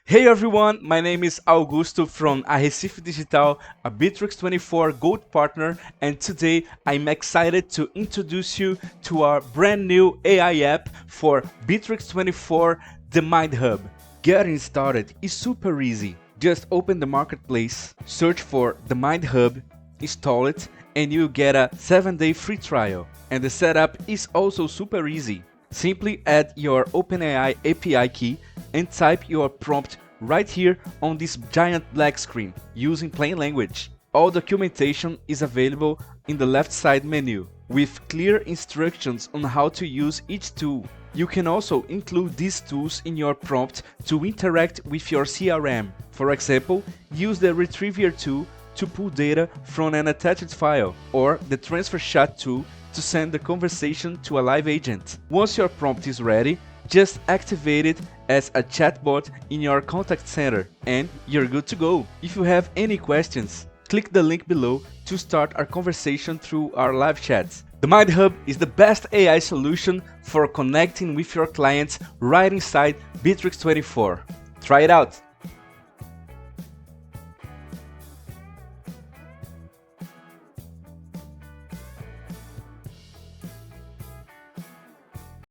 Hey everyone, my name is Augusto from Recife Digital, a Bitrix24 Gold partner, and today I'm excited to introduce you to our brand new AI app for Bitrix24, the MindHub. Getting started is super easy. Just open the marketplace, search for the MindHub, install it, and you'll get a 7-day free trial. And the setup is also super easy. Simply add your OpenAI API key and type your prompt right here on this giant black screen using plain language. All documentation is available in the left side menu with clear instructions on how to use each tool. You can also include these tools in your prompt to interact with your CRM. For example, use the Retriever tool to pull data from an attached file, or the Transfer Chat tool to send the conversation to a live agent. Once your prompt is ready, just activate it as a chatbot in your contact center and you're good to go. If you have any questions, click the link below to start our conversation through our live chats. The MindHub is the best AI solution for connecting with your clients right inside Bitrix24. Try it out!